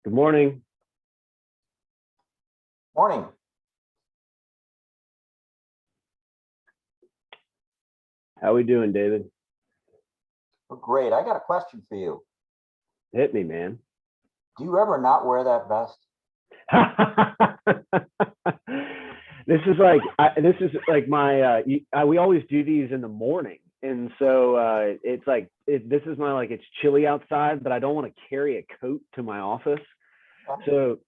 Good morning. Morning. How we doing, David? Oh, great. I got a question for you. Hit me, man. Do you ever not wear that vest? This is like my we always do these in the morning, and so it's like this is my it's chilly outside, but I don't want to carry a coat to my office, so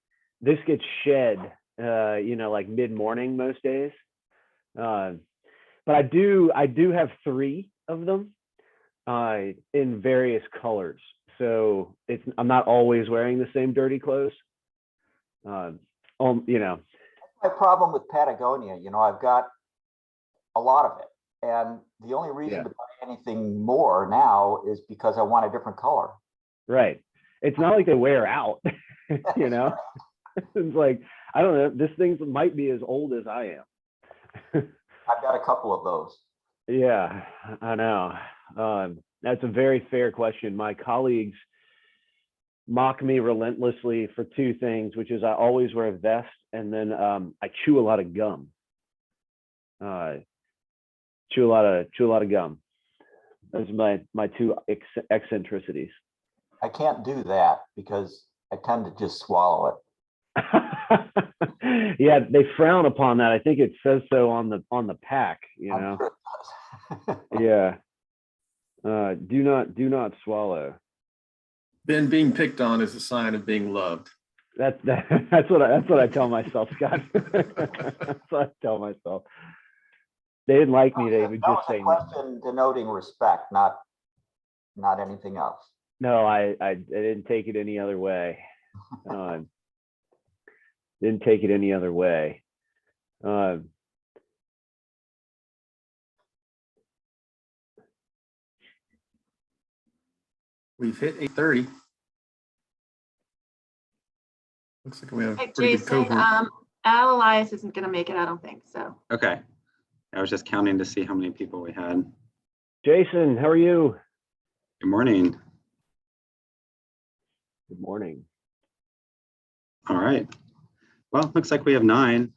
this gets shed like mid-morning most days. But I do have three of them in various colors, so I'm not always wearing the same dirty clothes. My problem with Patagonia, I've got a lot of it, and the only reason to buy anything more now is because I want a different color. Right. It's not like they wear out. It's like, I don't know, this thing might be as old as I am. I've got a couple of those. Yeah, I know. That's a very fair question. My colleagues mock me relentlessly for two things, which is I always wear a vest, and then I chew a lot of gum. Chew a lot of gum. Those are my two eccentricities. I can't do that because I tend to just swallow it. Yeah, they frown upon that. I think it says so on the pack, I'm sure it does. Yeah. Do not swallow. Ben, being picked on is a sign of being loved. That's what I tell myself, Scott. That's what I tell myself. They didn't like me. They would just say no. That was a question denoting respect, not anything else. No, I didn't take it any other way. Didn't take it any other way. We've hit 8:30. Looks like we have a Hey, pretty good Jason, cohort. Al Elias isn't going to make it, I don't think so. Okay. I was just counting to see how many people we had. Jason, how are you? Good morning. Good morning. All right. Well, looks like we have 9.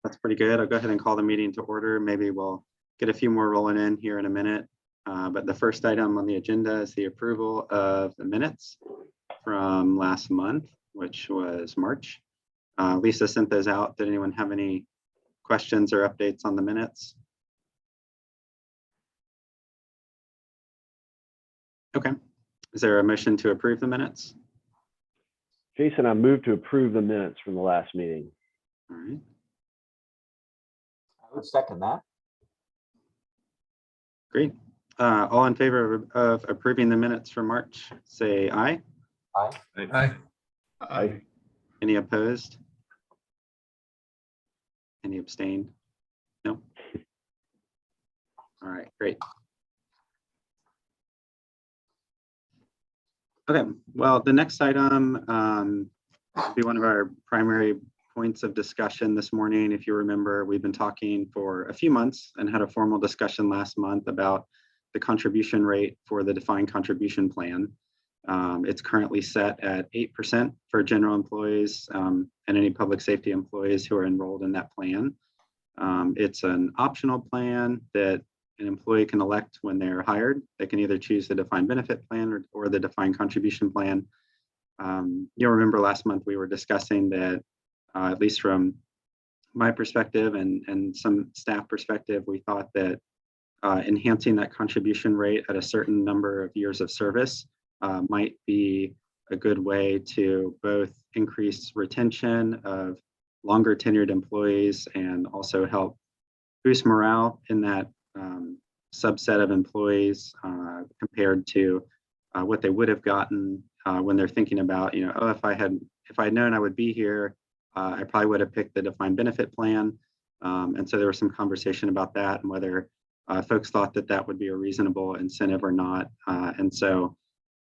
That's pretty good. I'll go ahead and call the meeting to order. Maybe we'll get a few more rolling in here in a minute. But the first item on the agenda is the approval of the minutes from last month, which was March. Lisa sent those out. Did anyone have any questions or updates on the minutes? Okay. Is there a motion to approve the minutes? Jason, I moved to approve the minutes from the last meeting. All right. I would second that. Great. All in favor of approving the minutes for March, say aye. Aye. Aye. Aye. Any opposed? Any abstained? No. All right, great. Okay, well, the next item will be one of our primary points of discussion this morning. If you remember, we've been talking for a few months and had a formal discussion last month about the contribution rate for the defined contribution plan. It's currently set at 8% for general employees and any public safety employees who are enrolled in that plan. It's an optional plan that an employee can elect when they're hired. They can either choose the defined benefit plan or the defined contribution plan. You'll remember last month we were discussing that, at least from my perspective and some staff perspective, we thought that enhancing that contribution rate at a certain number of years of service might be a good way to both increase retention of longer tenured employees and also help boost morale in that subset of employees compared to what they would have gotten when they're thinking about, oh, if I had known I would be here, I probably would have picked the defined benefit plan. And so there was some conversation about that and whether folks thought that that would be a reasonable incentive or not. And so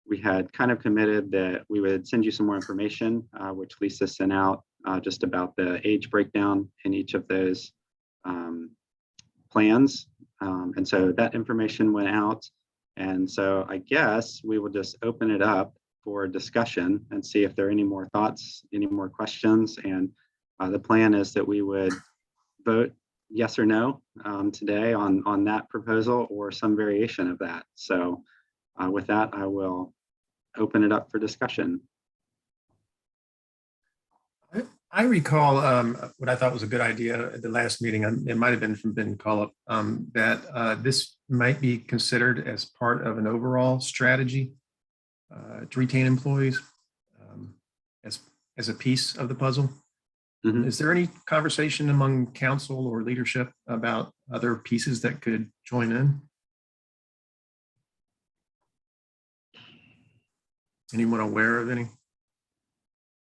we had kind of committed that we would send you some more information, which Lisa sent out just about the age breakdown in each of those plans. And so that information went out. And so I guess we will just open it up for discussion and see if there are any more thoughts, any more questions. And the plan is that we would vote yes or no today on that proposal or some variation of that. So with that, I will open it up for discussion. I recall what I thought was a good idea at the last meeting. It might have been from Ben Cullip, that this might be considered as part of an overall strategy to retain employees as a piece of the puzzle. Mhm. Is there any conversation among council or leadership about other pieces that could join in? Anyone aware of any?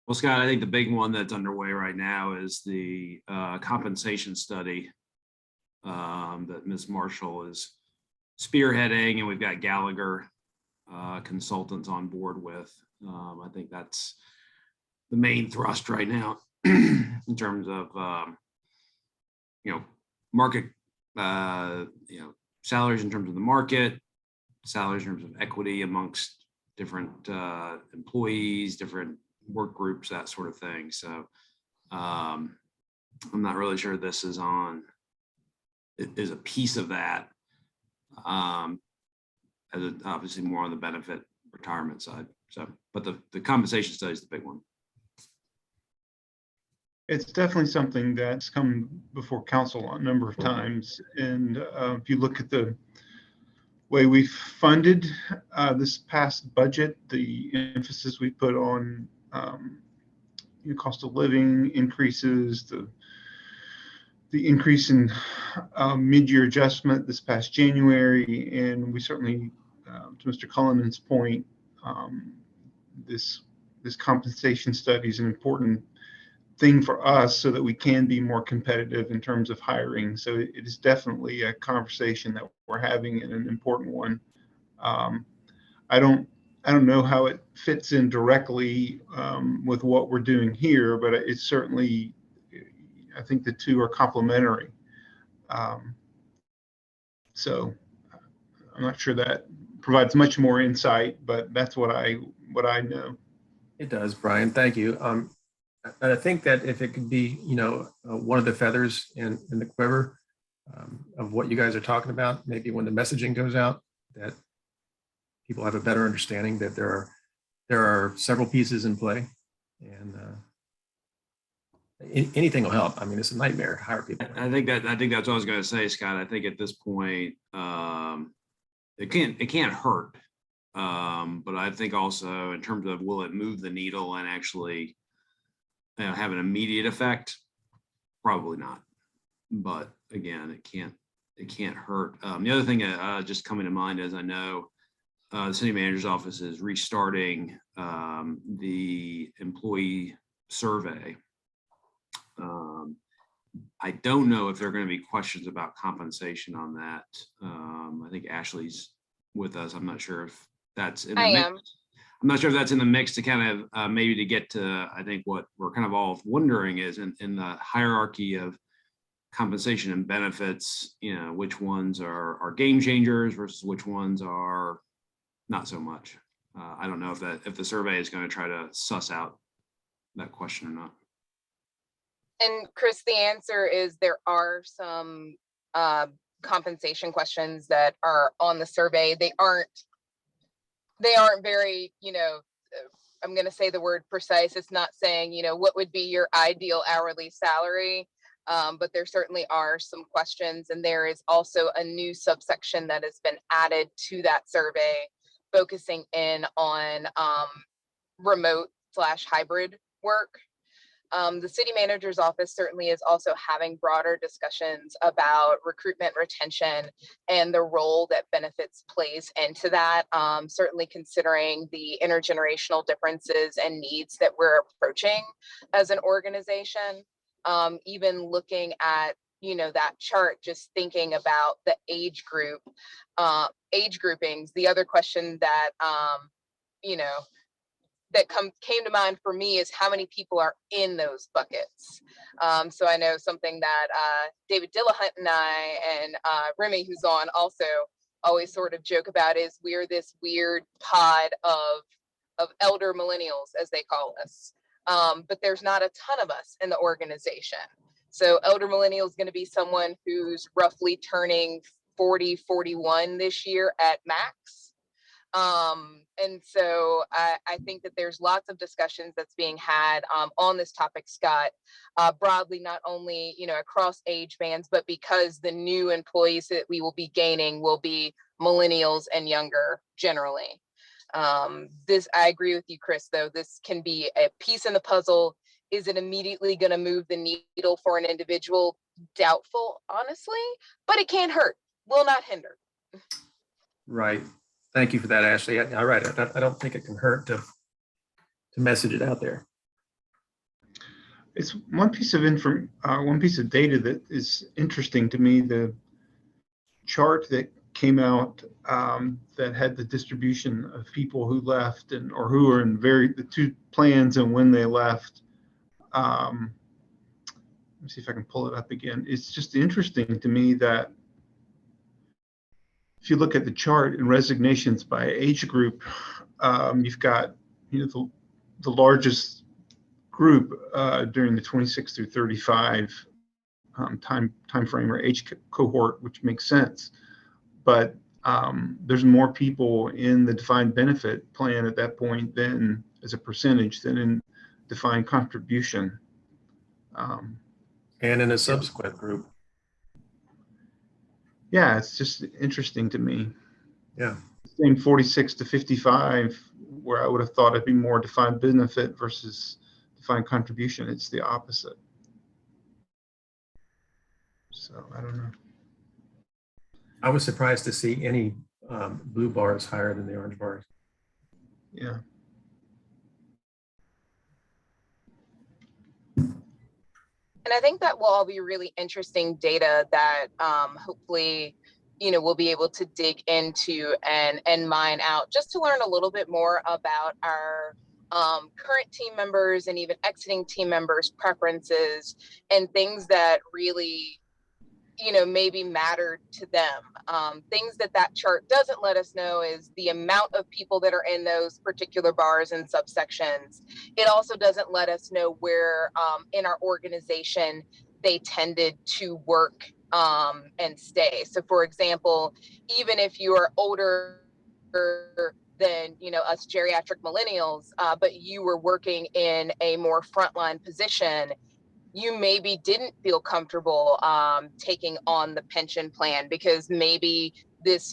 Well, Scott, I think the big one that's underway right now is the compensation study that Ms. Marshall is spearheading, and we've got Gallagher consultants on board with. I think that's the main thrust right now in terms of market, salaries in terms of the market, salaries in terms of equity amongst different employees, different work groups, that sort of thing. So I'm not really sure this is a piece of that, as obviously more on the benefit retirement side. So, but the compensation study is the big one. It's definitely something that's come before council a number of times. And if you look at the way we've funded this past budget, the emphasis we put on cost of living increases, the increase in mid-year adjustment this past January, and we certainly, to Mr. Cullinan's point, this compensation study is an important thing for us so that we can be more competitive in terms of hiring. So it is definitely a conversation that we're having, and an important one. I don't know how it fits in directly with what we're doing here, but it's certainly, I think the two are complementary. So I'm not sure that provides much more insight, but that's what I know. It does, Brian. Thank you. And I think that if it could be, one of the feathers in the quiver of what you guys are talking about, maybe when the messaging goes out, that people have a better understanding that there are several pieces in play, and anything will help. I mean, it's a nightmare to hire people. I think that's what I was going to say, Scott. I think at this point, it can't hurt. But I think also in terms of, will it move the needle and actually have an immediate effect? Probably not. But again, it can't hurt. The other thing just coming to mind is, I know the city manager's office is restarting the employee survey. I don't know if there are going to be questions about compensation on that. I think Ashley's with us. I'm not sure if that's in the mix. I'm not sure if that's in the mix to kind of maybe to get to, I think what we're kind of all wondering is in the hierarchy of compensation and benefits, which ones are game changers versus which ones are not so much. I don't know if the survey is going to try to suss out that question or not. And Chris, the answer is there are some compensation questions that are on the survey. They aren't very, I'm going to say the word precise. It's not saying, what would be your ideal hourly salary? But there certainly are some questions. And there is also a new subsection that has been added to that survey, focusing in on remote/hybrid work. The city manager's office certainly is also having broader discussions about recruitment, retention, and the role that benefits plays into that. Certainly considering the intergenerational differences and needs that we're approaching as an organization. Even looking at, that chart, just thinking about the age groupings. The other question that, that came to mind for me is how many people are in those buckets. So I know something that David Dillahunt and I and Remy, who's on, also always sort of joke about is we're this weird pod of elder millennials, as they call us. But there's not a ton of us in the organization. So elder millennial is going to be someone who's roughly turning 40, 41 this year at max. And so I think that there's lots of discussions that's being had on this topic, Scott, broadly, not only, you know, across age bands, but because the new employees that we will be gaining will be millennials and younger generally. I agree with you, Chris, though. This can be a piece in the puzzle. Is it immediately going to move the needle for an individual? Doubtful, honestly, but it can't hurt, will not hinder. Right. Thank you for that, Ashley. All right. I don't think it can hurt to message it out there. It's one piece of one piece of data that is interesting to me. The chart that came out that had the distribution of people who left or who are in the two plans and when they left. Let me see if I can pull it up again. It's just interesting to me that if you look at the chart in resignations by age group, you've got, you know, the largest group during the 26 through 35 time frame or age cohort, which makes sense. But there's more people in the defined benefit plan at that point than as a percentage than in defined contribution. And in a subsequent group. Yeah, it's just interesting to me. Yeah. Same 46 to 55, where I would have thought it'd be more defined benefit versus defined contribution. It's the opposite. So I don't know. I was surprised to see any blue bars higher than the orange bars. Yeah. And I think that will all be really interesting data that hopefully, you know, we'll be able to dig into and mine out just to learn a little bit more about our current team members and even exiting team members' preferences and things that really, you know, maybe mattered to them. Things that chart doesn't let us know is the amount of people that are in those particular bars and subsections. It also doesn't let us know where in our organization they tended to work and stay. So for example, even if you are older than, you know, us geriatric millennials, but you were working in a more frontline position, you maybe didn't feel comfortable taking on the pension plan because maybe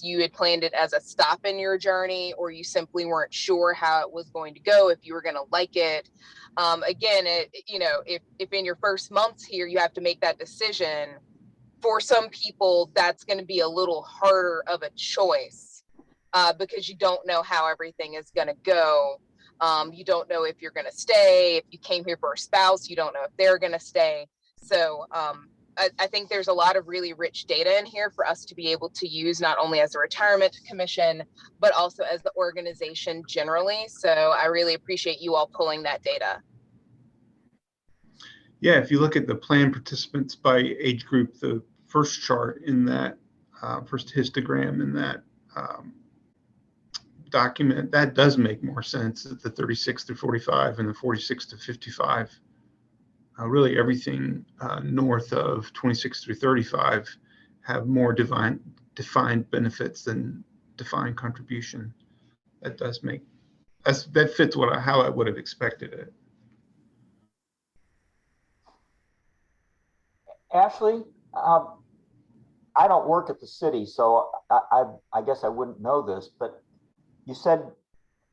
you had planned it as a stop in your journey, or you simply weren't sure how it was going to go, if you were going to like it. Again, you know, if in your first months here, you have to make that decision, for some people, that's going to be a little harder of a choice because you don't know how everything is going to go. You don't know if you're going to stay. If you came here for a spouse, you don't know if they're going to stay. So I think there's a lot of really rich data in here for us to be able to use, not only as a retirement commission, but also as the organization generally. So I really appreciate you all pulling that data. Yeah, if you look at the plan participants by age group, the first chart in that first histogram in that document, that does make more sense at the 36 through 45 and the 46 to 55. Really everything north of 26 through 35 have more defined benefits than defined contribution. That does make, that fits how I would have expected it. Ashley, I don't work at the city, so I guess I wouldn't know this, but you said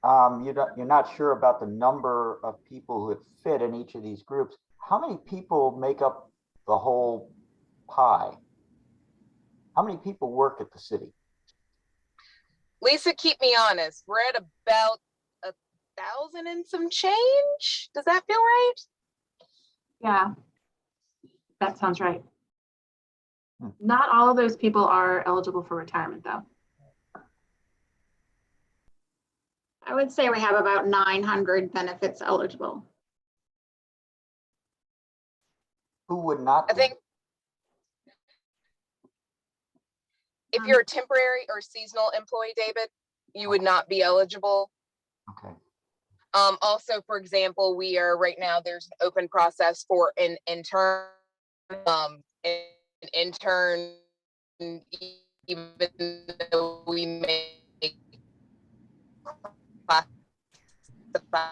you're not sure about the number of people who fit in each of these groups. How many people make up the whole pie? How many people work at the city? Lisa, keep me honest. We're at about 1,000 and some change. Does that feel right? Yeah, that sounds right. Not all of those people are eligible for retirement, though. I would say we have about 900 benefits eligible. Who would not? I think if you're a temporary or seasonal employee, David, you would not be eligible. Okay. Also, for example, we are right now, there's an open process for an intern, even though we may classify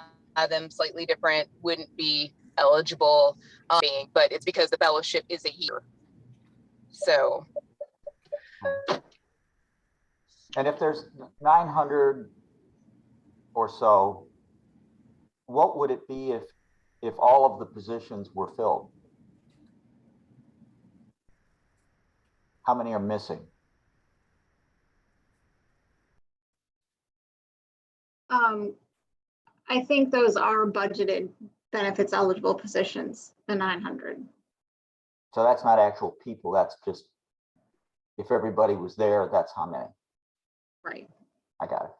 them slightly different, wouldn't be eligible, but it's because the fellowship is a year. So. And if there's 900 or so, what would it be if all of the positions were filled? How many are missing? I think those are budgeted benefits eligible positions, the 900. So that's not actual people, that's just, if everybody was there, that's how many. Right. I got it.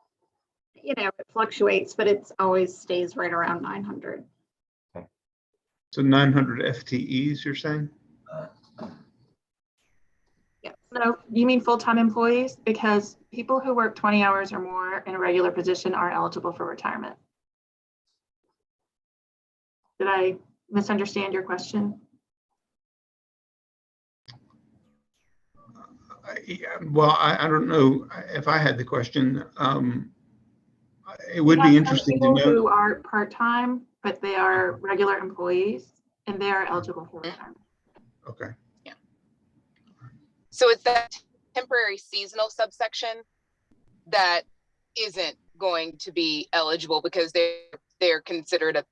You know, it fluctuates, but it's always stays right around 900. So 900 FTEs, you're saying? Yes. No, you mean full-time employees? Because people who work 20 hours or more in a regular position are eligible for retirement. Did I misunderstand your question? Well, I don't know if I had the question. It would be interesting to People know. who are part-time, but they are regular employees and they are eligible for retirement. Okay. Yeah. So it's that temporary seasonal subsection that isn't going to be eligible because they're considered a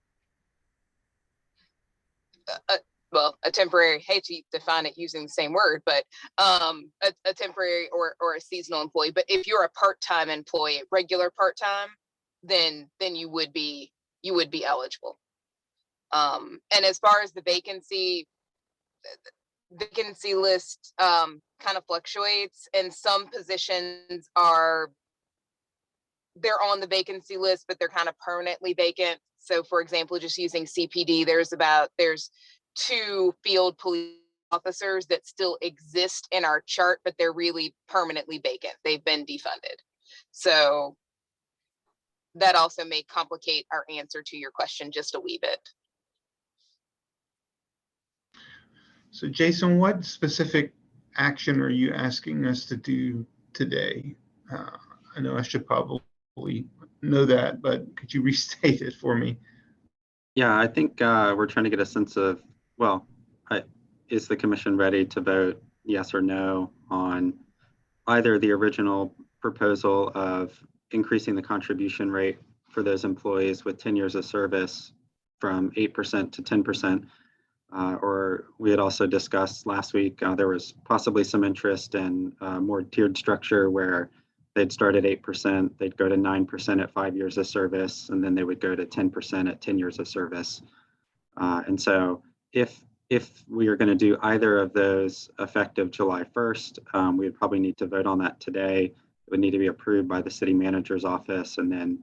temporary, hate to define it using the same word, but a temporary or a seasonal employee. But if you're a part-time employee, regular part-time, then you would be eligible. And as far as the vacancy list kind of fluctuates, and some positions they're on the vacancy list, but they're kind of permanently vacant. So for example, just using CPD, there's 2 field police officers that still exist in our chart, but they're really permanently vacant. They've been defunded. So that also may complicate our answer to your question just a wee bit. So Jason, what specific action are you asking us to do today? I know I should probably know that, but could you restate it for me? Yeah, I think we're trying to get a sense of, well, is the commission ready to vote yes or no on either the original proposal of increasing the contribution rate for those employees with 10 years of service from 8% to 10%, or we had also discussed last week, there was possibly some interest in more tiered structure where they'd start at 8%, they'd go to 9% at 5 years of service, and then they would go to 10% at 10 years of service. And so if we are going to do either of those effective July 1st, we would probably need to vote on that today. It would need to be approved by the city manager's office, and then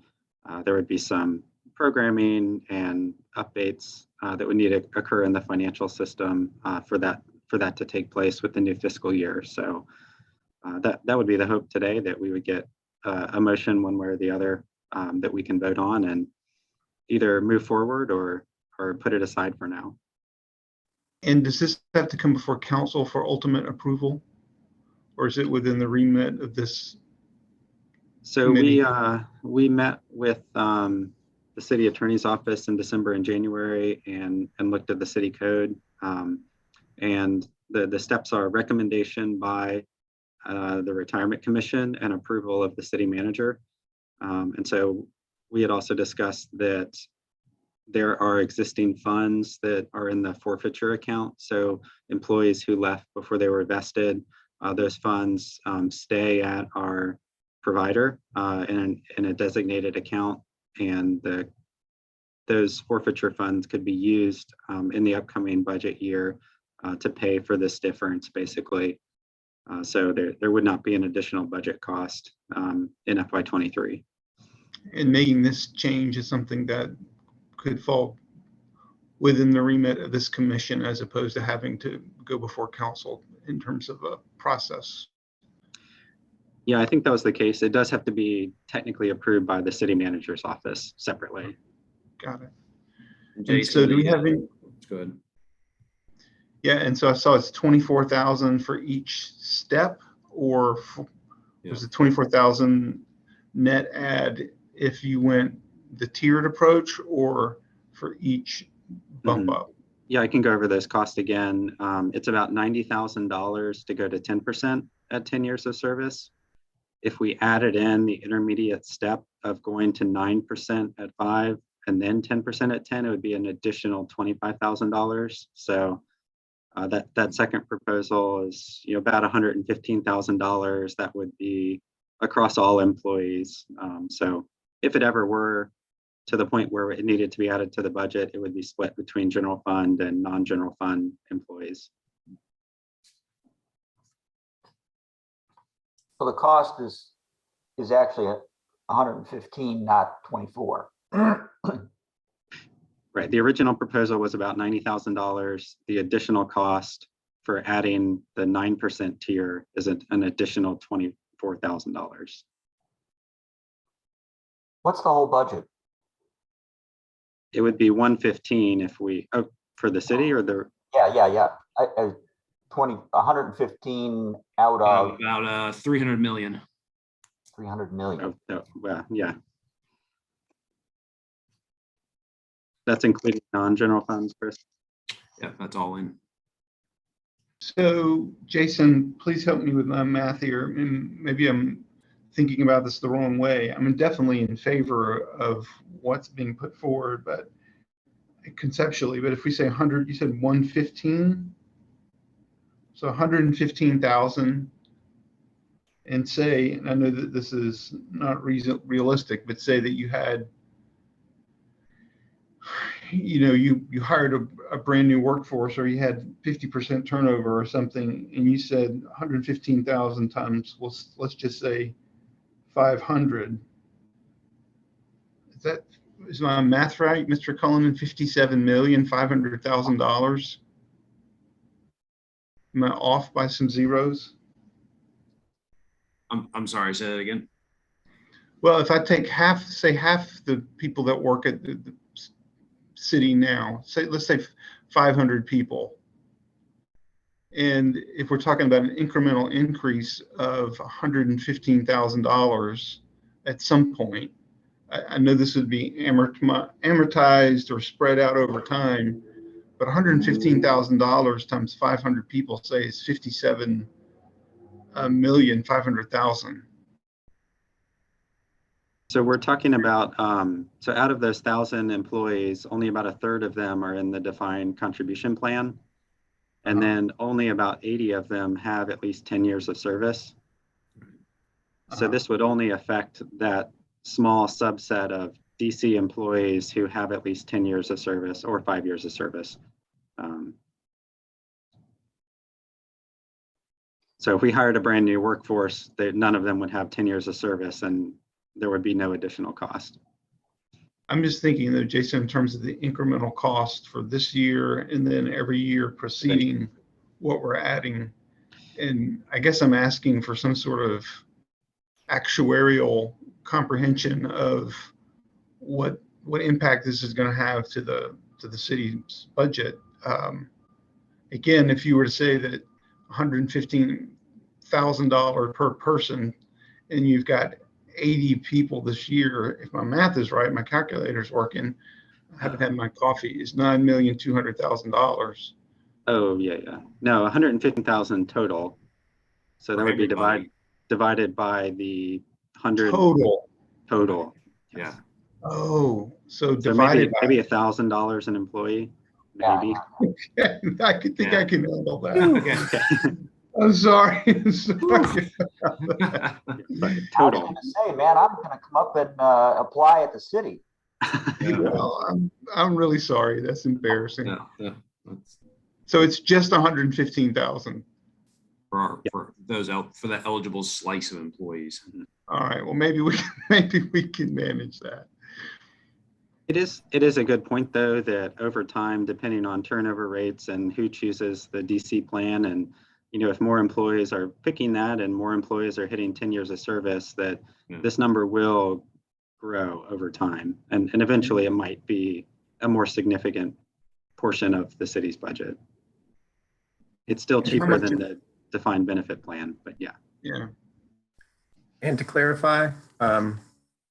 there would be some programming and updates that would need to occur in the financial system for that to take place with the new fiscal year. So that would be the hope today, that we would get a motion one way or the other that we can vote on and either move forward or put it aside for now. And does this have to come before council for ultimate approval, or is it within the remit of this? So committee? we met with the city attorney's office in December and January and looked at the city code. And the steps are recommendation by the Retirement Commission and approval of the city manager. And so we had also discussed that there are existing funds that are in the forfeiture account. So employees who left before they were vested, those funds stay at our provider in a designated account, and those forfeiture funds could be used in the upcoming budget year to pay for this difference, basically. So there would not be an additional budget cost in FY23. And making this change is something that could fall within the remit of this commission, as opposed to having to go before council in terms of a process. Yeah, I think that was the case. It does have to be technically approved by the city manager's office separately. Got it. And Jason, so do we have any? go ahead. Yeah, and so I saw it's 24,000 for each step, or was it 24,000 net add if you went the tiered approach, or for each bump up? Yeah, I can go over those costs again. It's about $90,000 to go to 10% at 10 years of service. If we added in the intermediate step of going to 9% at 5 and then 10% at 10, it would be an additional $25,000. So that second proposal is about $115,000. That would be across all employees. So if it ever were to the point where it needed to be added to the budget, it would be split between general fund and non-general fund employees. So the cost is actually 115, not 24. Right. The original proposal was about $90,000. The additional cost for adding the 9% tier is an additional $24,000. What's the whole budget? It would be 115 if we, for the city or the. Yeah. 115 out of About 300 million. 300 million. Well, yeah. That's including non-general funds, Chris. Yeah, that's all in. So Jason, please help me with my math here. And maybe I'm thinking about this the wrong way. I'm definitely in favor of what's being put forward, but conceptually, but if we say 100, you said 115. So 115,000, and say, and I know that this is not realistic, but say that you had, you hired a brand new workforce, or you had 50% turnover or something, and you said 115,000 times, well, let's just say 500. Is my math right, Mr. Cullinan? $57,500,000. Am I off by some zeros? I'm sorry, say that again. Well, if I take half the people that work at the city now, let's say 500 people. And if we're talking about an incremental increase of $115,000 at some point, I know this would be amortized or spread out over time, but $115,000 times 500 people, say, is 57,500,000. So we're talking about, so out of those 1,000 employees, only about a third of them are in the defined contribution plan. And then only about 80 of them have at least 10 years of service. So this would only affect that small subset of DC employees who have at least 10 years of service or 5 years of service. So if we hired a brand new workforce, none of them would have 10 years of service, and there would be no additional cost. I'm just thinking though, Jason, in terms of the incremental cost for this year and then every year preceding what we're adding. And I guess I'm asking for some sort of actuarial comprehension of what impact this is going to have to the city's budget. Again, if you were to say that $115,000 per person, and you've got 80 people this year, if my math is right, my calculator's working, I haven't had my coffee, is $9,200,000. Oh, yeah. No, 150,000 total. So that would be divided by the 100 total. Yeah. Oh, so divided by maybe $1,000 an employee, maybe. Yeah. I could think I can handle that. Okay. I'm sorry. I Total. was going to say, man, I'm going to come up and apply at the city. Well, I'm really sorry. That's embarrassing. Yeah. So it's just 115,000. For the eligible slice of employees. All right. Well, maybe we can manage that. It is a good point, though, that over time, depending on turnover rates and who chooses the DC plan, and if more employees are picking that and more employees are hitting 10 years of service, that this number will grow over time. And eventually it might be a more significant portion of the city's budget. It's still cheaper than the defined benefit plan, but yeah. Yeah. And to clarify,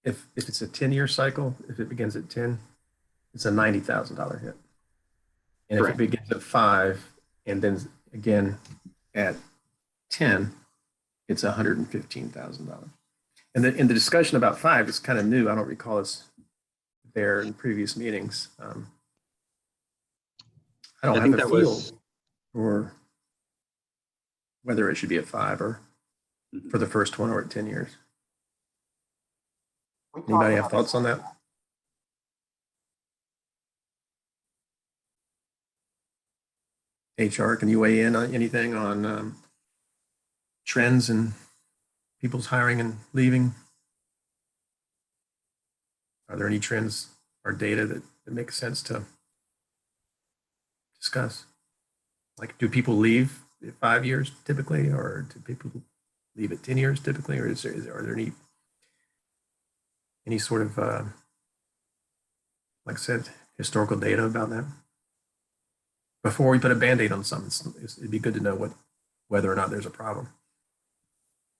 if it's a 10-year cycle, if it begins at 10, it's a $90,000 hit. And Correct. if it begins at 5 and then again at 10, it's $115,000. And in the discussion about 5, it's kind of new. I don't recall us there in previous meetings. I don't have a feel for whether it should be at 5 or for the first one or at 10 years. Anybody have thoughts on that? HR, can you weigh in on anything on trends in people's hiring and leaving? Are there any trends or data that make sense to discuss? Like, do people leave at 5 years typically, or do people leave at 10 years typically, or are there any sort of, like I said, historical data about that? Before we put a Band-Aid on something, it'd be good to know whether or not there's a problem.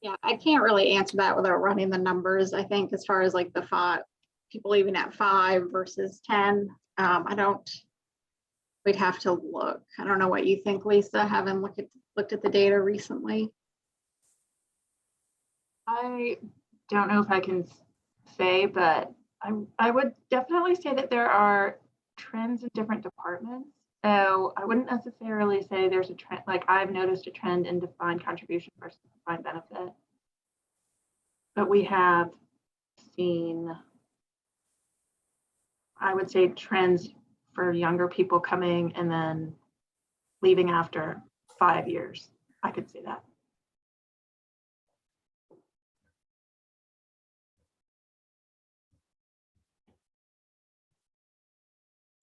Yeah, I can't really answer that without running the numbers. I think as far as like the 5 people leaving at 5 versus 10, we'd have to look. I don't know what you think, Lisa, having looked at the data recently. I don't know if I can say, but I would definitely say that there are trends in different departments. So I wouldn't necessarily say there's a trend, like I've noticed a trend in defined contribution versus defined benefit. But we have seen, I would say, trends for younger people coming and then leaving after 5 years. I could say that.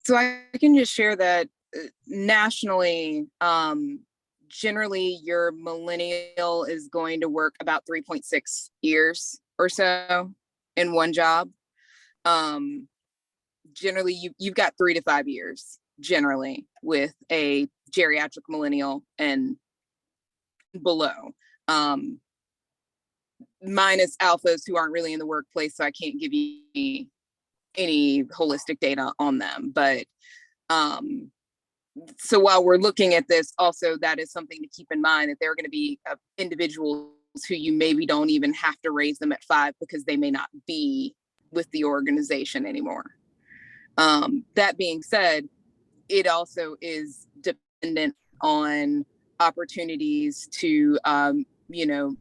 So I can just share that nationally, generally your millennial is going to work about 3.6 years or so in one job. Generally, you've got 3 to 5 years generally with a geriatric millennial and below. Minus alphas who aren't really in the workplace, so I can't give you any holistic data on them. But so while we're looking at this, also that is something to keep in mind, that there are going to be individuals who you maybe don't even have to raise them at 5 because they may not be with the organization anymore. That being said, it also is dependent on opportunities to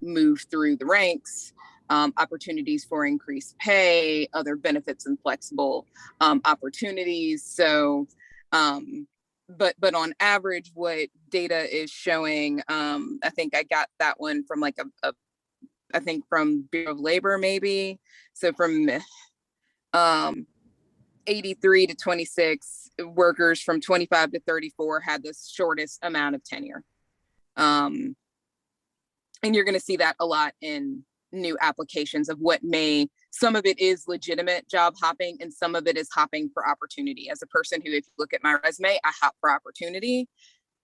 move through the ranks, opportunities for increased pay, other benefits and flexible opportunities. So, but on average, what data is showing, I think I got that one from like I think from Bureau of Labor maybe. So from 83 to 26, workers from 25 to 34 had the shortest amount of tenure. And you're going to see that a lot in new applications of some of it is legitimate job hopping and some of it is hopping for opportunity. As a person who, if you look at my resume, I hop for opportunity,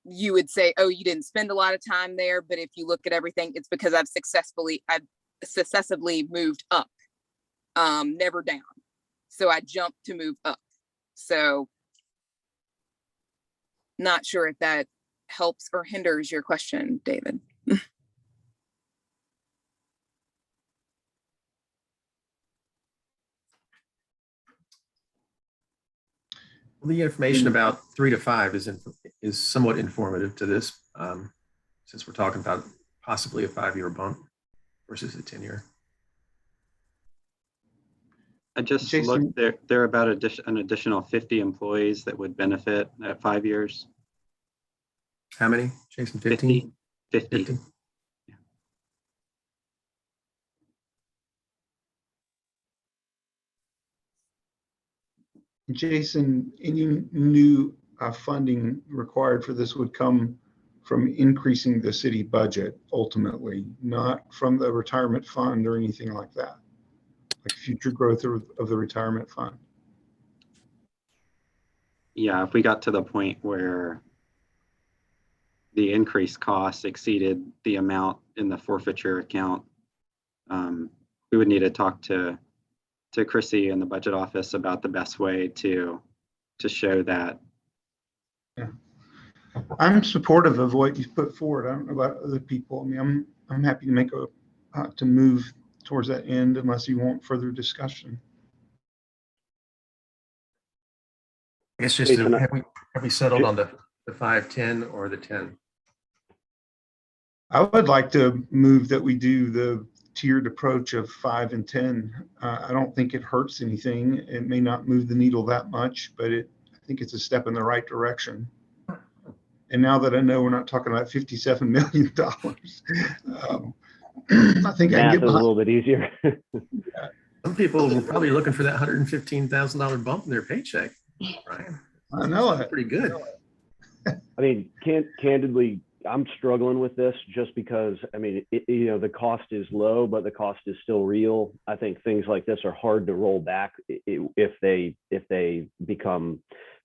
you would say, oh, you didn't spend a lot of time there. But if you look at everything, it's because I've successively moved up, never down. So I jumped to move up. So not sure if that helps or hinders your question, David. The information about 3 to 5 is somewhat informative to this, since we're talking about possibly a 5-year bump versus a 10-year. I just Jason, looked, there are about an additional 50 employees that would benefit at 5 years. How many, Jason? 15? 50. 50. Jason, any new funding required for this would come from increasing the city budget ultimately, not from the retirement fund or anything like that. like future growth of the retirement fund. Yeah, if we got to the point where the increased costs exceeded the amount in the forfeiture account, we would need to talk to Chrissy in the budget office about the best way to show that. Yeah. I'm supportive of what you've put forward. I don't know about other people. I mean, I'm happy to make to move towards that end unless you want further discussion. It's just, Jason, have we settled on the 5, 10 or the 10? I would like to move that we do the tiered approach of 5 and 10. I don't think it hurts anything. It may not move the needle that much, but I think it's a step in the right direction. And now that I know we're not talking about $57 million, I think I can math get is a little bit easier. Some people were probably looking for that $115,000 bump in their paycheck, Brian. I know it. Pretty good. I mean, candidly, I'm struggling with this just because, I mean, the cost is low, but the cost is still real. I think things like this are hard to roll back if they become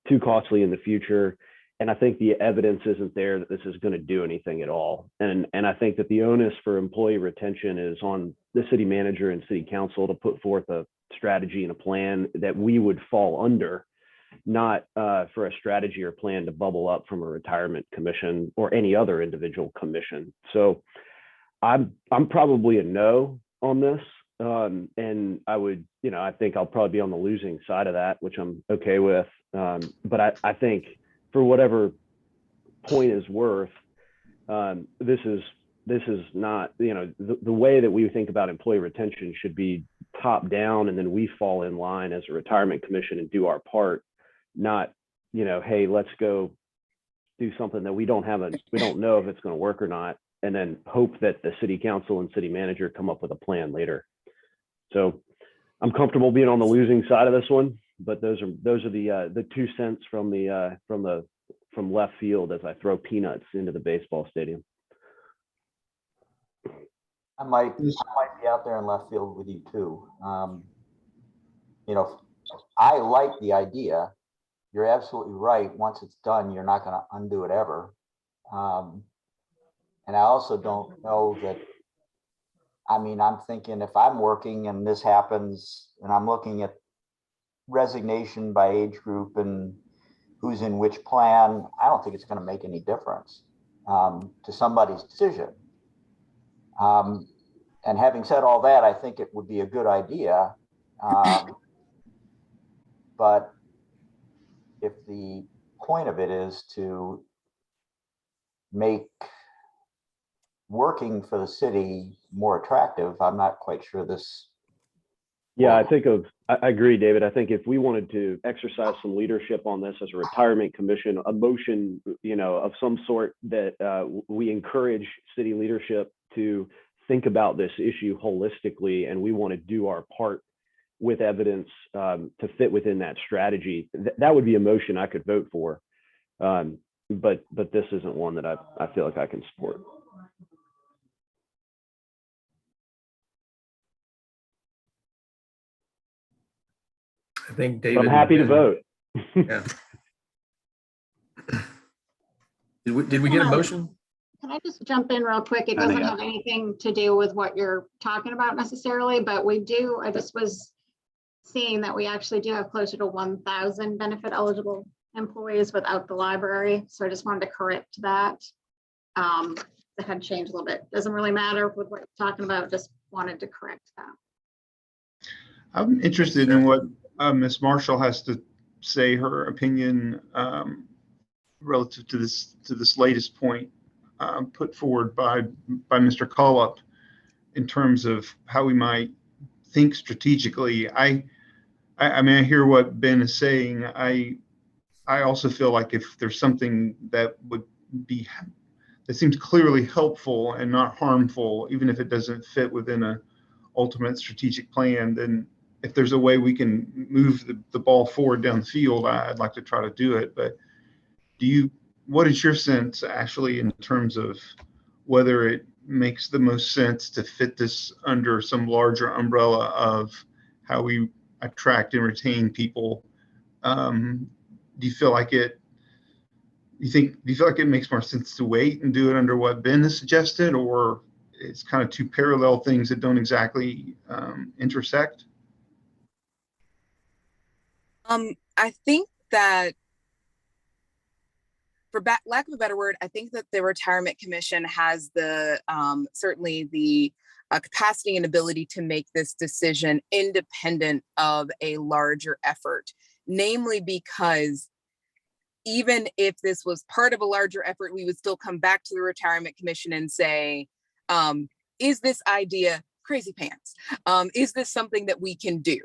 too costly in the future. And I think the evidence isn't there that this is going to do anything at all. And I think that the onus for employee retention is on the city manager and city council to put forth a strategy and a plan that we would fall under, not for a strategy or plan to bubble up from a retirement commission or any other individual commission. So I'm probably a no on this. And I would, I think I'll probably be on the losing side of that, which I'm okay with. But I think for whatever point is worth, this is not, the way that we think about employee retention should be top down, and then we fall in line as a retirement commission and do our part, not, hey, let's go do something that we don't know if it's going to work or not, and then hope that the city council and city manager come up with a plan later. So I'm comfortable being on the losing side of this one, but those are the 2 cents from left field as I throw peanuts into the baseball stadium. I might be out there in left field with you too. I like the idea. You're absolutely right. Once it's done, you're not going to undo it ever. And I also don't know that, I'm thinking if I'm working and this happens and I'm looking at resignation by age group and who's in which plan, I don't think it's going to make any difference to somebody's decision. And having said all that, I think it would be a good idea. But if the point of it is to make working for the city more attractive, I'm not quite sure this. Yeah, I agree, David. I think if we wanted to exercise some leadership on this as a retirement commission, a motion, of some sort that we encourage city leadership to think about this issue holistically, and we want to do our part with evidence to fit within that strategy, that would be a motion I could vote for. But this isn't one that I feel like I can support. I think David. I'm happy to vote. Yeah. Did we get a motion? Can I just jump in real quick? It doesn't have anything to do with what you're talking about necessarily, but I just was seeing that we actually do have closer to 1,000 benefit eligible employees without the library. So I just wanted to correct that. It had changed a little bit. Doesn't really matter with what you're talking about. Just wanted to correct that. I'm interested in what Ms. Marshall has to say, her opinion relative to this latest point put forward by Mr. Collup in terms of how we might think strategically. I hear what Ben is saying. I also feel like if there's something that seems clearly helpful and not harmful, even if it doesn't fit within an ultimate strategic plan, then if there's a way we can move the ball forward down the field, I'd like to try to do it. But what is your sense, Ashley, in terms of whether it makes the most sense to fit this under some larger umbrella of how we attract and retain people. Do you feel like it makes more sense to wait and do it under what Ben has suggested, or it's kind of two parallel things that don't exactly intersect? I think that, for lack of a better word, I think that the Retirement Commission has the certainly the capacity and ability to make this decision independent of a larger effort, namely because even if this was part of a larger effort, we would still come back to the Retirement Commission and say, is this idea crazy pants? Is this something that we can do?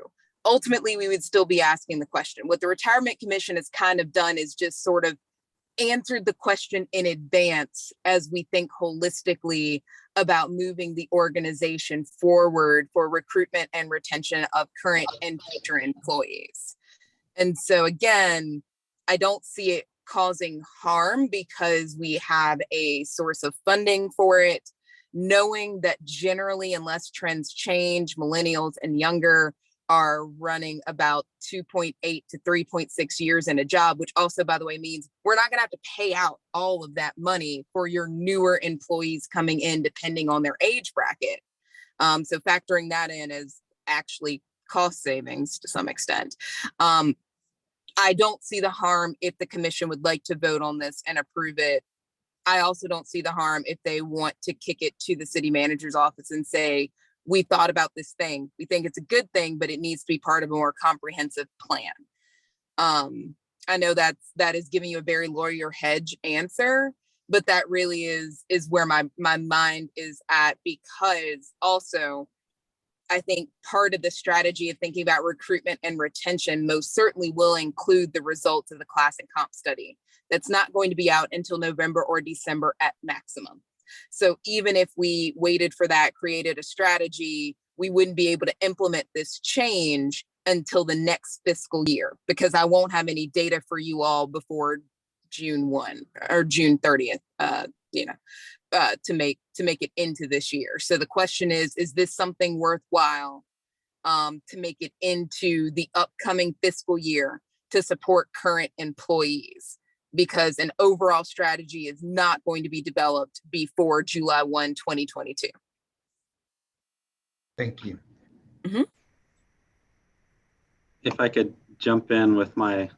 Ultimately, we would still be asking the question. What the Retirement Commission has kind of done is just sort of answered the question in advance as we think holistically about moving the organization forward for recruitment and retention of current and future employees. And so again, I don't see it causing harm because we have a source of funding for it, knowing that generally, unless trends change, millennials and younger are running about 2.8 to 3.6 years in a job, which also, by the way, means we're not going to have to pay out all of that money for your newer employees coming in, depending on their age bracket. So factoring that in is actually cost savings to some extent. I don't see the harm if the commission would like to vote on this and approve it. I also don't see the harm if they want to kick it to the city manager's office and say, we thought about this thing. We think it's a good thing, but it needs to be part of a more comprehensive plan. I know that is giving you a very lawyer hedge answer, but that really is where my mind is at, because also I think part of the strategy of thinking about recruitment and retention most certainly will include the results of the class and comp study. That's not going to be out until November or December at maximum. So even if we waited for that, created a strategy, we wouldn't be able to implement this change until the next fiscal year, because I won't have any data for you all before June 1 or June 30th, to make it into this year. So the question is this something worthwhile to make it into the upcoming fiscal year to support current employees? Because an overall strategy is not going to be developed before July 1, 2022. Thank you. Mm-hmm. If I could jump in with my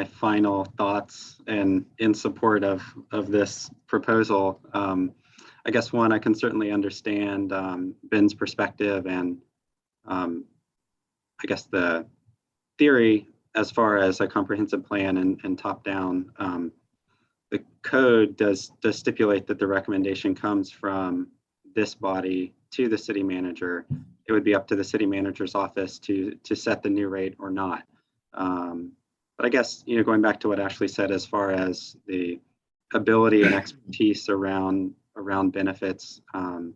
final thoughts and in support of this proposal. I guess one, I can certainly understand Ben's perspective and I guess the theory as far as a comprehensive plan and top down. The code does stipulate that the recommendation comes from this body to the city manager. It would be up to the city manager's office to set the new rate or not. But I guess, going back to what Ashley said, as far as the ability and expertise around benefits and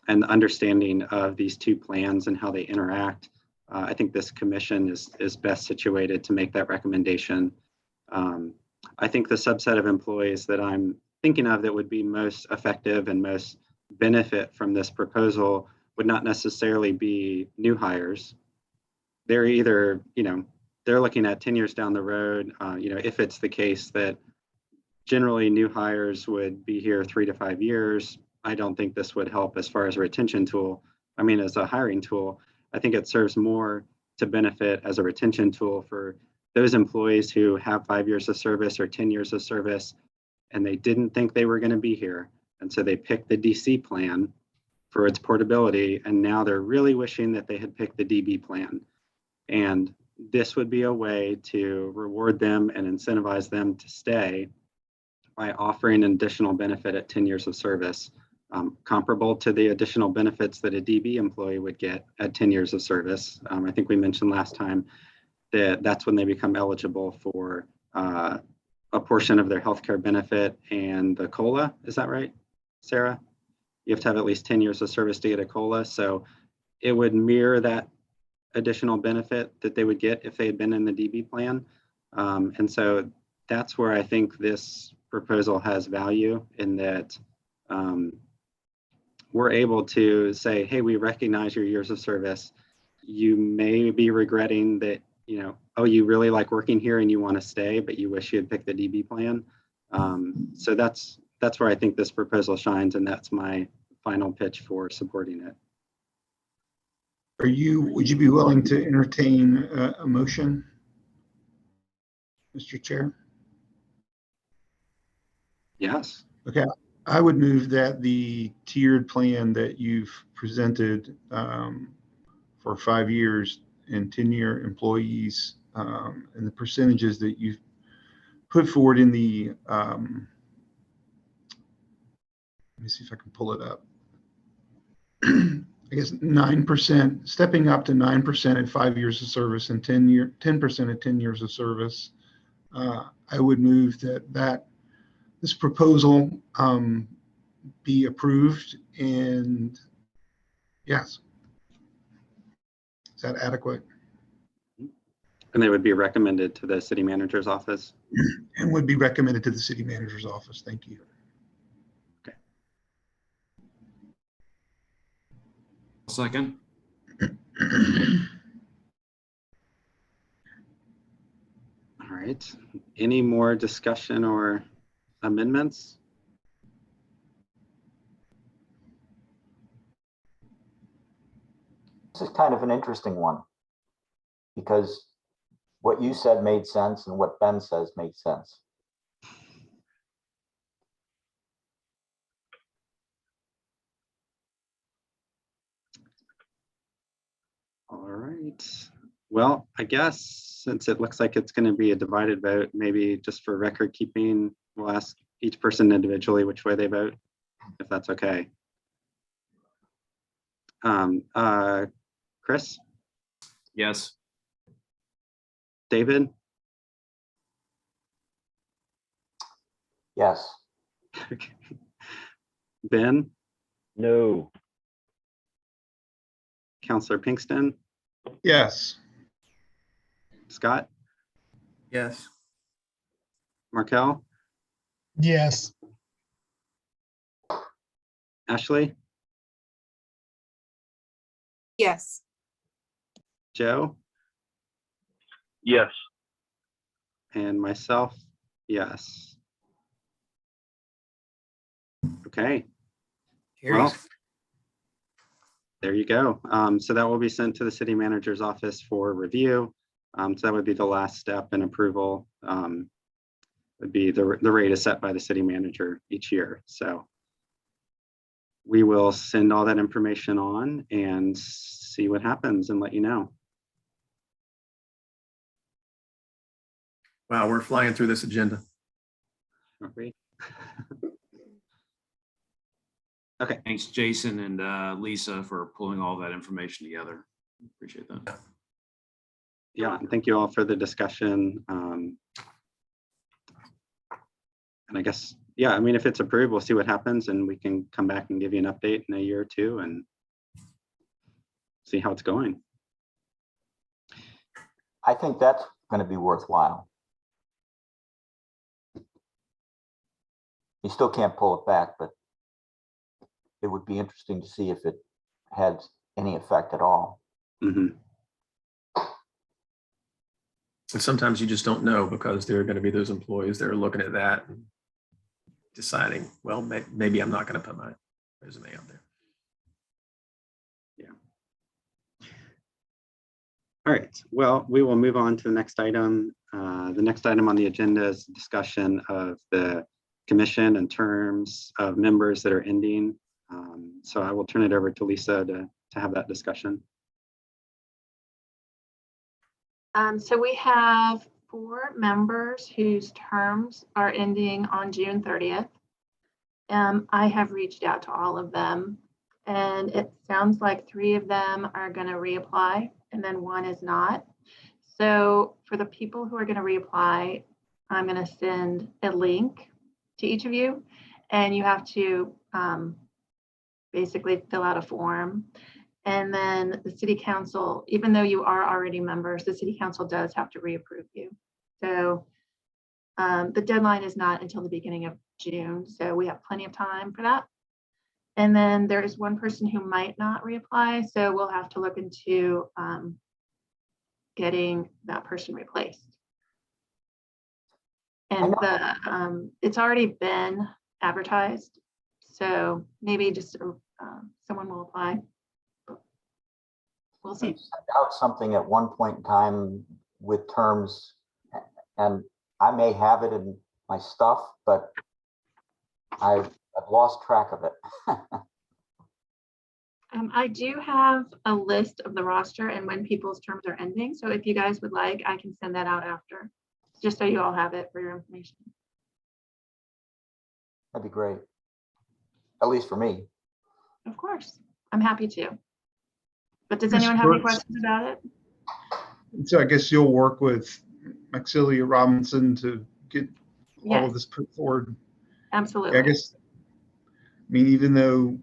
the understanding of these two plans and how they interact, I think this commission is best situated to make that recommendation. I think the subset of employees that I'm thinking of that would be most effective and most benefit from this proposal would not necessarily be new hires. They're either, they're looking at 10 years down the road, if it's the case that generally new hires would be here 3 to 5 years, I don't think this would help as far as a retention tool. As a hiring tool, I think it serves more to benefit as a retention tool for those employees who have 5 years of service or 10 years of service, and they didn't think they were going to be here. And so they picked the DC plan for its portability, and now they're really wishing that they had picked the DB plan. And this would be a way to reward them and incentivize them to stay by offering an additional benefit at 10 years of service, comparable to the additional benefits that a DB employee would get at 10 years of service. I think we mentioned last time that that's when they become eligible for a portion of their healthcare benefit and the COLA. Is that right, Sarah? You have to have at least 10 years of service to get a COLA. So it would mirror that additional benefit that they would get if they had been in the DB plan. And so that's where I think this proposal has value, in that we're able to say, hey, we recognize your years of service. you may be regretting that, oh, you really like working here and you want to stay, but you wish you had picked the DB plan. So that's where I think this proposal shines, and that's my final pitch for supporting it. Would you be willing to entertain a motion, Mr. Chair? Yes. Okay, I would move that the tiered plan that you've presented for 5 years and 10-year employees and the percentages that you've put forward in the, let me see if I can pull it up. I guess 9%, stepping up to 9% at 5 years of service and 10% at 10 years of service. I would move that this proposal be approved, and yes. Is that adequate? And they would be recommended to the city manager's office. And would be recommended to the city manager's office. Thank you. Okay. Second. All right. Any more discussion or amendments? This is kind of an interesting one because what you said made sense and what Ben says made sense. All right. Well, I guess since it looks like it's going to be a divided vote, maybe just for record keeping, we'll ask each person individually which way they vote, if that's okay. Chris? Yes. David? Yes. Ben? No. Counselor Pinkston? Yes. Scott? Yes. Markel? Yes. Ashley? Yes. Joe? Yes. And myself, yes. Okay. Well, there you go. So that will be sent to the city manager's office for review. So that would be the last step in approval. Would be the rate is set by the city manager each year. So we will send all that information on and see what happens and let you know. Wow, we're flying through this agenda. Aren't we? Okay. Thanks, Jason and Lisa, for pulling all that information together. Appreciate that. Yeah, and thank you all for the discussion. And I guess, yeah, I mean, if it's approved, we'll see what happens and we can come back and give you an update in a year or two and see how it's going. I think that's going to be worthwhile. You still can't pull it back, but it would be interesting to see if it had any effect at all. Mm-hmm. And sometimes you just don't know because there are going to be those employees that are looking at that and deciding, well, maybe I'm not going to put my resume out there. Yeah. All right. Well, we will move on to the next item. The next item on the agenda is discussion of the commission and terms of members that are ending. So I will turn it over to Lisa to have that discussion. So we have 4 members whose terms are ending on June 30th. I have reached out to all of them, and it sounds like 3 of them are going to reapply, and then 1 is not. So for the people who are going to reapply, I'm going to send a link to each of you, and you have to basically fill out a form. And then the city council, even though you are already members, the city council does have to reapprove you. So the deadline is not until the beginning of June. So we have plenty of time for that. And then there is one person who might not reapply, so we'll have to look into getting that person replaced. And it's already been advertised, so maybe just someone will apply. We'll see. Sent out something at one point in time with terms, and I may have it in my stuff, but I've lost track of it. I do have a list of the roster and when people's terms are ending. So if you guys would like, I can send that out after, just so you all have it for your information. That'd be great. At least for me. Of course, I'm happy to. But does Ms. anyone have any Brooks? questions about it? So I guess you'll work with Maxilia Robinson to get all Yes, of this put forward. absolutely. I guess, I mean, even though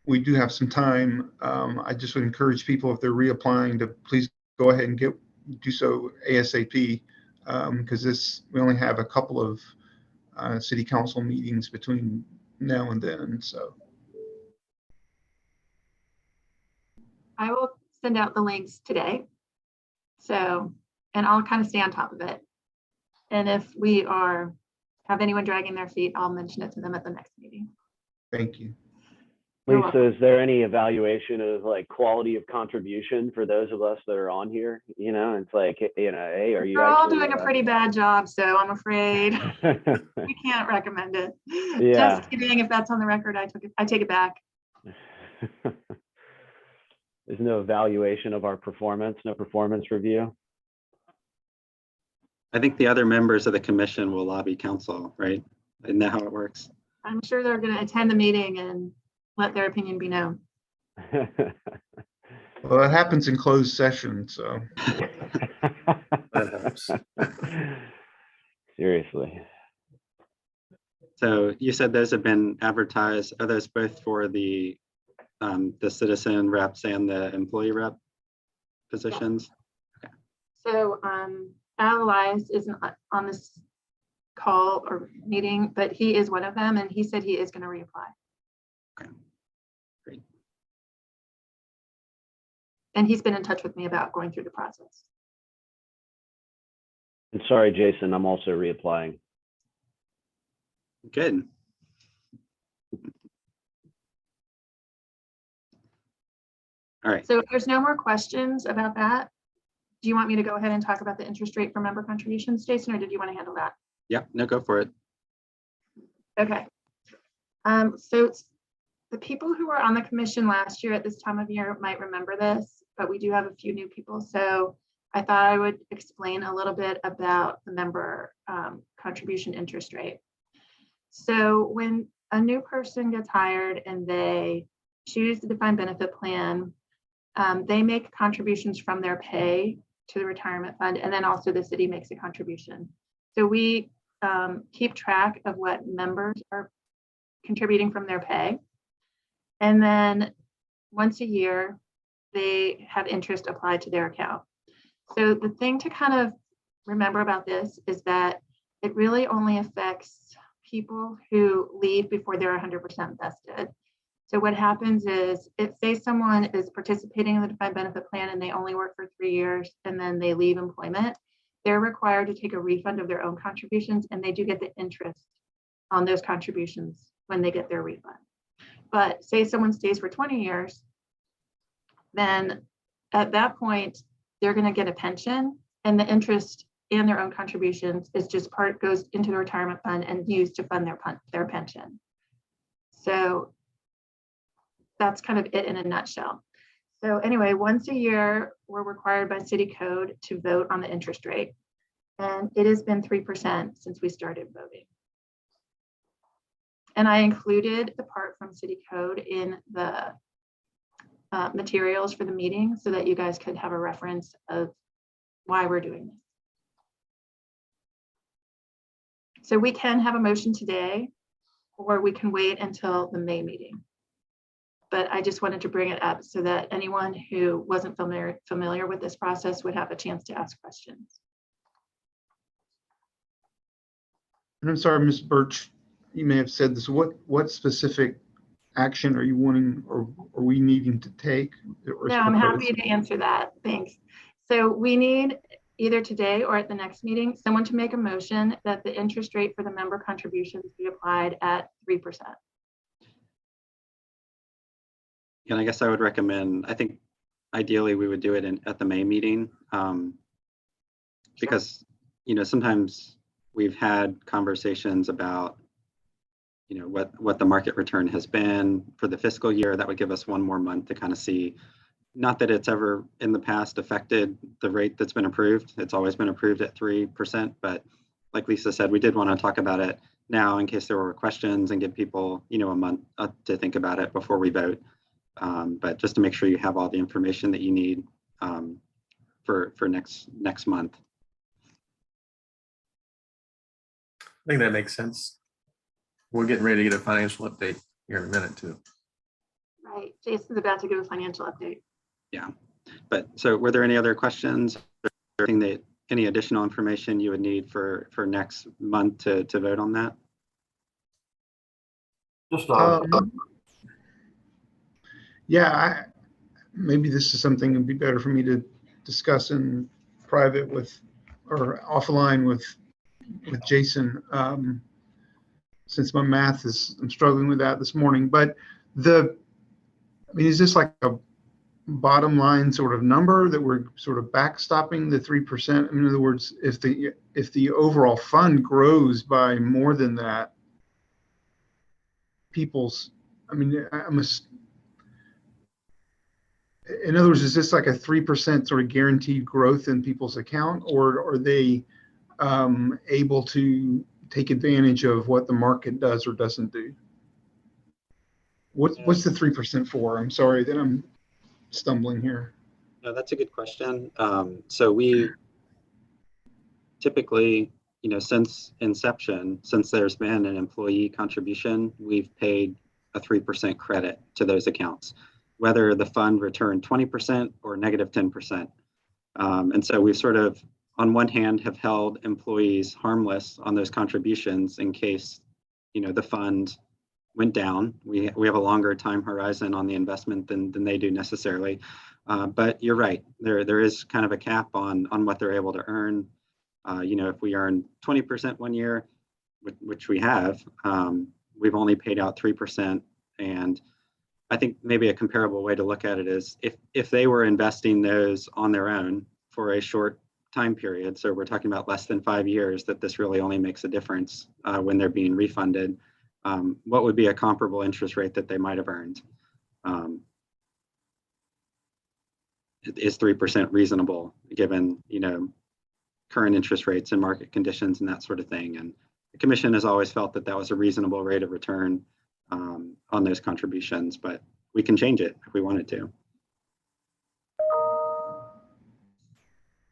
we do have some time, I just would encourage people, if they're reapplying, to please go ahead and do so ASAP, because we only have a couple of city council meetings between now and then. So I will send out the links today. So, and I'll kind of stay on top of it. And if we have anyone dragging their feet, I'll mention it to them at the next meeting. thank you. You're Lisa, welcome. is there any evaluation of like quality of contribution for those of us that are on here? You know, it's like, you know, hey, are you We're all actually, doing a pretty bad job, so I'm afraid we can't recommend it. Yeah. Just kidding. If that's on the record, I take it back. There's no evaluation of our performance, no performance review. I think the other members of the commission will lobby council, right? Isn't that how it works? I'm sure they're going to attend the meeting and let their opinion be known. Well, that happens in closed session, so. That helps. Seriously. So you said those have been advertised. Are those both for the citizen reps and the employee rep positions? So Al Elias isn't on this call or meeting, but he is one of them, and he said he is going to reapply. Okay, great. And he's been in touch with me about going through the process. And sorry, Jason, I'm also reapplying. Good. All right. So if there's no more questions about that, do you want me to go ahead and talk about the interest rate for member contributions, Jason, or did you want to handle that? Yeah, no, go for it. Okay. So the people who were on the commission last year at this time of year might remember this, but we do have a few new people. So I thought I would explain a little bit about the member contribution interest rate. So when a new person gets hired and they choose the defined benefit plan, they make contributions from their pay to the retirement fund, and then also the city makes a contribution. So we keep track of what members are contributing from their pay. And then once a year, they have interest applied to their account. So the thing to kind of remember about this is that it really only affects people who leave before they're 100% vested. So what happens is, if say someone is participating in the defined benefit plan and they only work for 3 years and then they leave employment, they're required to take a refund of their own contributions, and they do get the interest on those contributions when they get their refund. But say someone stays for 20 years, then at that point, they're going to get a pension, and the interest and their own contributions is just goes into the retirement fund and used to fund their pension. So that's kind of it in a nutshell. So anyway, once a year, we're required by city code to vote on the interest rate. And it has been 3% since we started voting. And I included the part from city code in the materials for the meeting so that you guys could have a reference of why we're doing this. So we can have a motion today, or we can wait until the May meeting. But I just wanted to bring it up so that anyone who wasn't familiar with this process would have a chance to ask questions. And I'm sorry, Ms. Birch, you may have said this. What specific action are you wanting, or are we needing to take? Or No, I'm happy to answer that. Thanks. So we need either today or at the next meeting, someone to make a motion that the interest rate for the member contributions be applied at 3%. And I guess I would recommend, I think ideally we would do it at the May meeting, because, you know, sometimes we've had conversations about, you know, what the market return has been for the fiscal year. That would give us one more month to kind of see, not that it's ever in the past affected the rate that's been approved. It's always been approved at 3%, but like Lisa said, we did want to talk about it now in case there were questions and give people, you know, a month to think about it before we vote. But just to make sure you have all the information that you need for next month. I think that makes sense. We're getting ready to get a financial update here in a minute too. Right. Jason's about to give a financial update. Yeah. But so were there any other questions or any additional information you would need for next month to vote on that? Just yeah, maybe this is something that'd be better for me to discuss in private with, or offline with Jason, since my math I'm struggling with that this morning. But I mean, is this like a bottom line sort of number that we're sort of backstopping the 3%? In other words, if the overall fund grows by more than that, in other words, is this like a 3% sort of guaranteed growth in people's account, or are they able to take advantage of what the market does or doesn't do? What's the 3% for? I'm sorry that I'm stumbling here. No, that's a good question. So we typically, you know, since inception, since there's been an employee contribution, we've paid a 3% credit to those accounts, whether the fund returned 20% or negative 10%. And so we've sort of, on one hand, have held employees harmless on those contributions in case, you know, the fund went down. We have a longer time horizon on the investment than they do necessarily. But you're right, there is kind of a cap on what they're able to earn. You know, if we earn 20% one year, which we have, we've only paid out 3%. And I think maybe a comparable way to look at it is if they were investing those on their own for a short time period, so we're talking about less than 5 years, that this really only makes a difference when they're being refunded. What would be a comparable interest rate that they might have earned? Is 3% reasonable given, you know, current interest rates and market conditions and that sort of thing? And the commission has always felt that that was a reasonable rate of return on those contributions, but we can change it if we wanted to.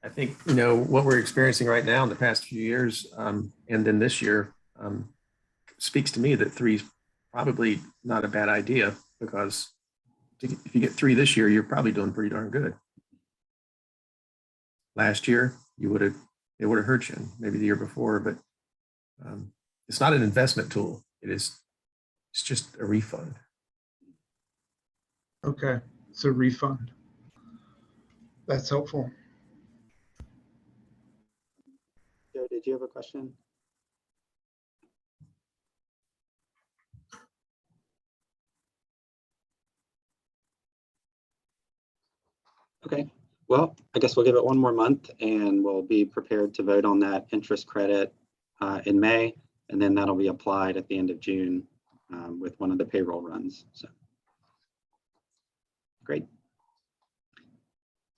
I think, you know, what we're experiencing right now in the past few years and then this year speaks to me that 3 is probably not a bad idea, because if you get 3 this year, you're probably doing pretty darn good. Last year, it would have hurt you, maybe the year before, but it's not an investment tool. It's just a refund. Okay, it's a refund. That's helpful. Joe, did you have a question? Okay, well, I guess we'll give it one more month and we'll be prepared to vote on that interest credit in May, and then that'll be applied at the end of June with one of the payroll runs. So great.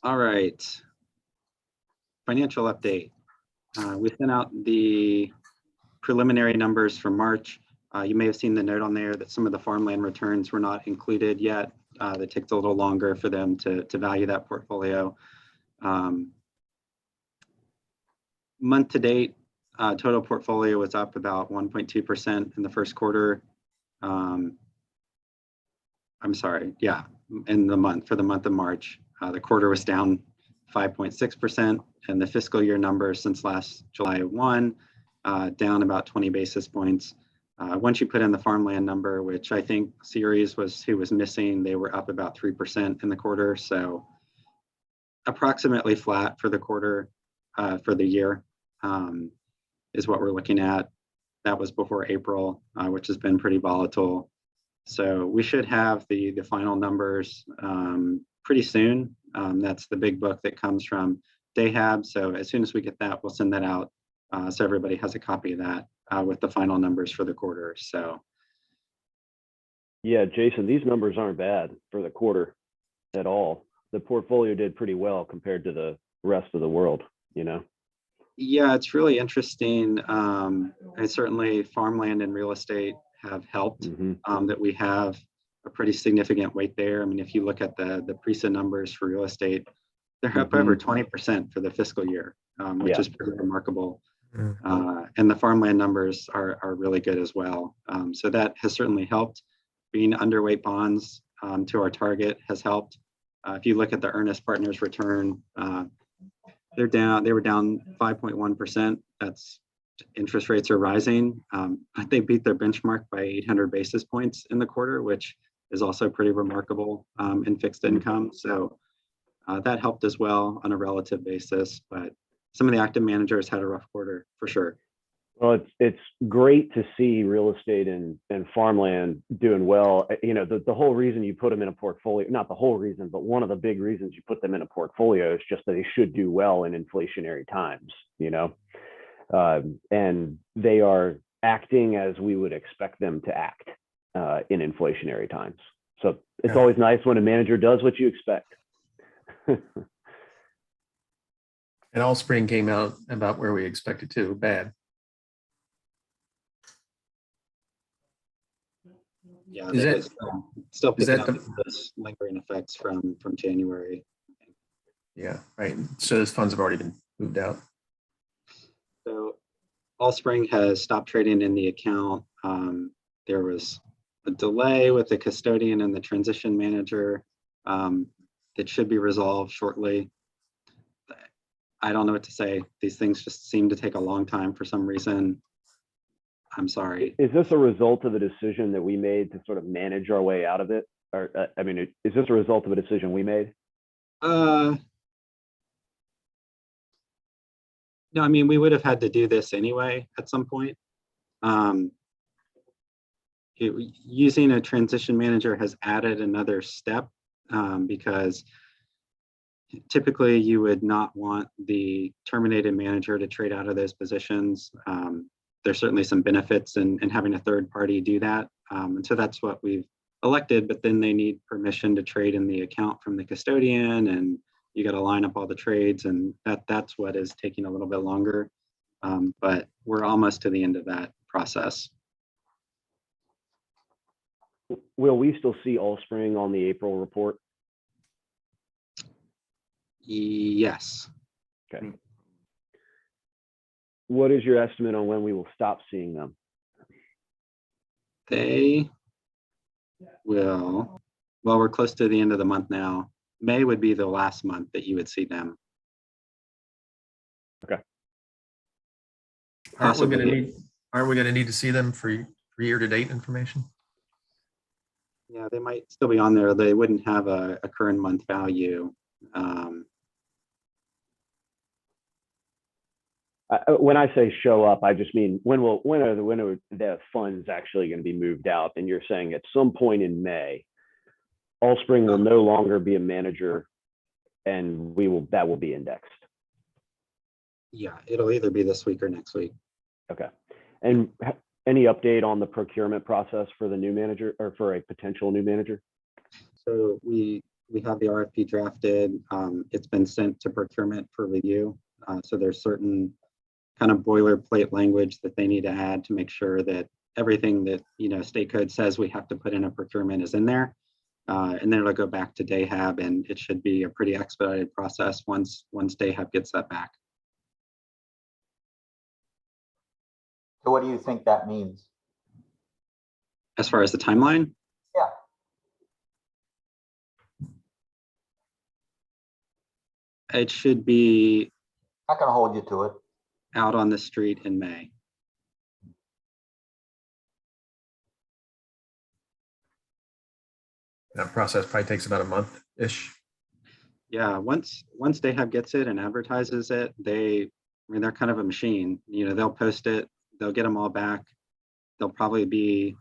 All right, financial update. We sent out the preliminary numbers for March. You may have seen the note on there that some of the farmland returns were not included yet. That takes a little longer for them to value that portfolio. Month to date, total portfolio was up about 1.2% in the first quarter. I'm sorry, yeah, for the month of March. The quarter was down 5.6%, and the fiscal year numbers since last July 1, down about 20 basis points. Once you put in the farmland number, which I think Ceres was who was missing, they were up about 3% in the quarter. So approximately flat for the quarter, for the year, is what we're looking at. That was before April, which has been pretty volatile. So we should have the final numbers pretty soon. That's the big book that comes from DayHab. So as soon as we get that, we'll send that out so everybody has a copy of that with the final numbers for the quarter. So yeah, Jason, these numbers aren't bad for the quarter at all. The portfolio did pretty well compared to the rest of the world, you know? yeah, it's really interesting. And certainly farmland and real estate have helped, that we have a pretty significant weight there. I mean, if you look at the PRISA numbers for real estate, they're up over 20% for the fiscal year, which is pretty remarkable. And the farmland numbers are really good as well. So that has certainly helped. Being underweight bonds to our target has helped. If you look at the Earnest Partners return, they were down 5.1%. That's interest rates are rising. They beat their benchmark by 800 basis points in the quarter, which is also pretty remarkable in fixed income. So that helped as well on a relative basis, but some of the active managers had a rough quarter for sure. Well, it's great to see real estate and farmland doing well. You know, the whole reason you put them in a portfolio, not the whole reason, but one of the big reasons you put them in a portfolio is just that they should do well in inflationary times, you know, and they are acting as we would expect them to act in inflationary times. So it's always nice when a manager does what you expect. And Allspring came out about where we expected to, bad. Yeah, Is that still picking that up those lingering effects from January. Yeah, right. So those funds have already been moved out. So Allspring has stopped trading in the account. There was a delay with the custodian and the transition manager. It should be resolved shortly. I don't know what to say. These things just seem to take a long time for some reason. I'm sorry. Is this a result of a decision that we made to sort of manage our way out of it? Or, I mean, is this a result of a decision we made? No, I mean, we would have had to do this anyway at some point. Using a transition manager has added another step because typically you would not want the terminated manager to trade out of those positions. There's certainly some benefits in having a third party do that. And so that's what we've elected, but then they need permission to trade in the account from the custodian, and you got to line up all the trades, and that's what is taking a little bit longer. But we're almost to the end of that process. Will we still see Allspring on the April report? Yes. Okay. What is your estimate on when we will stop seeing them? They will, well, we're close to the end of the month now. May would be the last month that you would see them. Okay. Aren't we going to need to see them for year-to-date information? Yeah, they might still be on there. They wouldn't have a current month value. When I say show up, I just mean when are the funds actually going to be moved out? And you're saying at some point in May, Allspring will no longer be a manager, and that will be indexed. Yeah, it'll either be this week or next week. Okay. And any update on the procurement process for the new manager, or for a potential new manager? So we have the RFP drafted. It's been sent to procurement for review. So there's certain kind of boilerplate language that they need to add to make sure that everything that, you know, state code says we have to put in a procurement is in there. And then it'll go back to DayHab, and it should be a pretty expedited process once DayHab gets that back. So what do you think that means? As far as the timeline? Yeah. It should be Not going to hold you to it. out on the street in May. That process probably takes about a month-ish. Yeah, once DayHab gets it and advertises it, they're kind of a machine. They'll post it, they'll get them all back. There'll probably be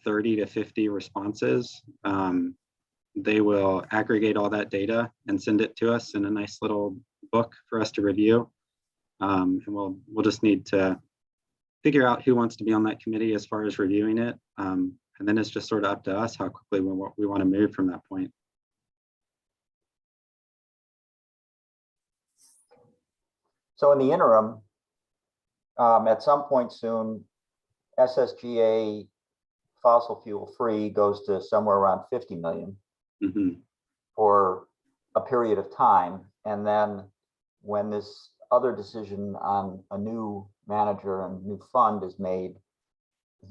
30 to 50 responses. They will aggregate all that data and send it to us in a nice little book for us to review. And we'll just need to figure out who wants to be on that committee as far as reviewing it. And then it's just sort of up to us how quickly we want to move from that point. So in the interim, at some point soon, SSGA fossil fuel free goes to somewhere around 50 million for a period of time. And then when this other decision on a new manager and new fund is made,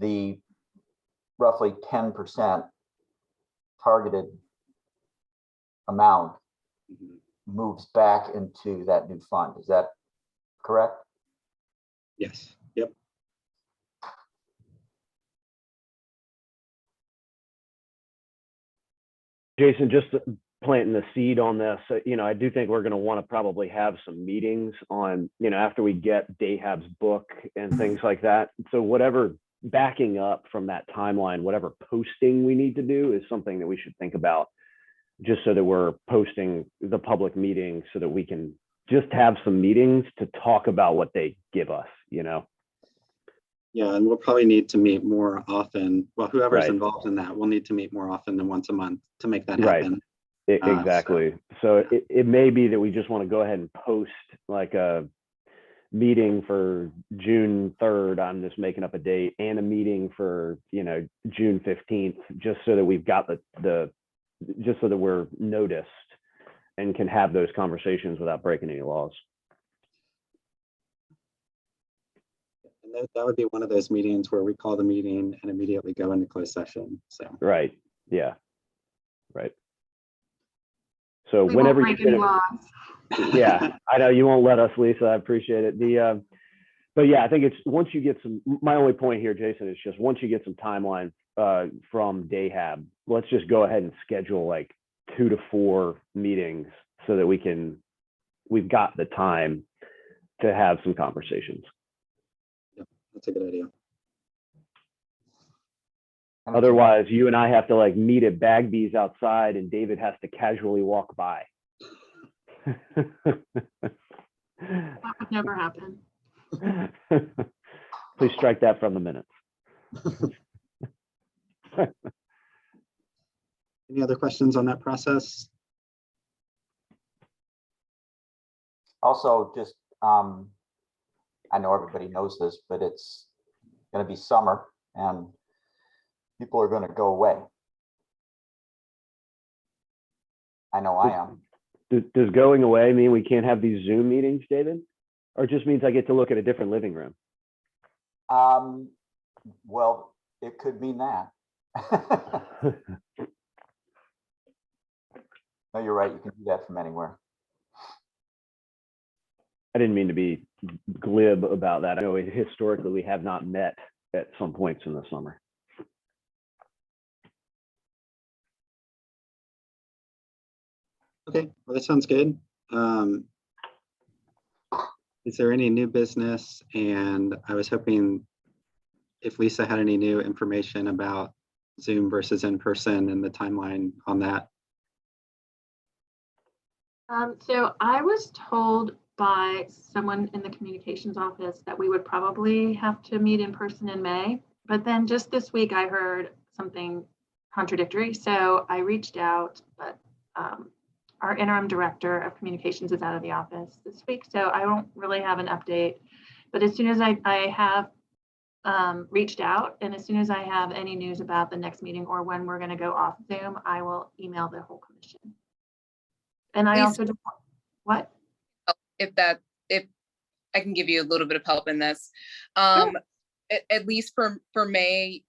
the roughly 10% targeted amount moves back into that new fund. Is that correct? Yes. Yep. Jason, just planting the seed on this, I do think we're going to want to probably have some meetings on, after we get DayHab's book and things like that. So whatever backing up from that timeline, whatever posting we need to do is something that we should think about, just so that we're posting the public meeting so that we can just have some meetings to talk about what they give us, Yeah, and we'll probably need to meet more often. Well, whoever's Right. involved in that, we'll need to meet more often than once a month to make that happen. Exactly. So it may be that we just want to go ahead and post like a meeting for June 3rd. I'm just making up a date, and a meeting for, June 15th, just so that we've got just so that we're noticed and can have those conversations without breaking any laws. And that would be one of those meetings where we call the meeting and immediately go into closed session. So Right. Yeah. Right. So We whenever won't you break any get laws. yeah, I know you won't let us, Lisa. I appreciate it. But yeah, I think it's once you get my only point here, Jason, is just once you get some timeline from DayHab, let's just go ahead and schedule like 2 to 4 meetings so that we've got the time to have some conversations. Yep, that's a good idea. Otherwise, you and I have to like meet at Bagby's outside, and David has to casually walk by. That would never happen. Please strike that from the minutes. Any other questions on that process? Also, just, I know everybody knows this, but it's going to be summer and people are going to go away. I know I am. Does going away mean we can't have these Zoom meetings, David? Or it just means I get to look at a different living room? Well, it could mean that. No, you're right. You can do that from anywhere. I didn't mean to be glib about that. I know historically we have not met at some points in the summer. Okay, well, that sounds good. Is there any new business? And I was hoping if Lisa had any new information about Zoom versus in person and the timeline on that. So I was told by someone in the communications office that we would probably have to meet in person in May, but then just this week I heard something contradictory. So I reached out, but our interim director of communications is out of the office this week, so I don't really have an update. But as soon as I have reached out, and as soon as I have any news about the next meeting or when we're going to go off Zoom, I will email the whole commission. And I also just, what? If I can give you a little bit of help in this, Sure. At least for May,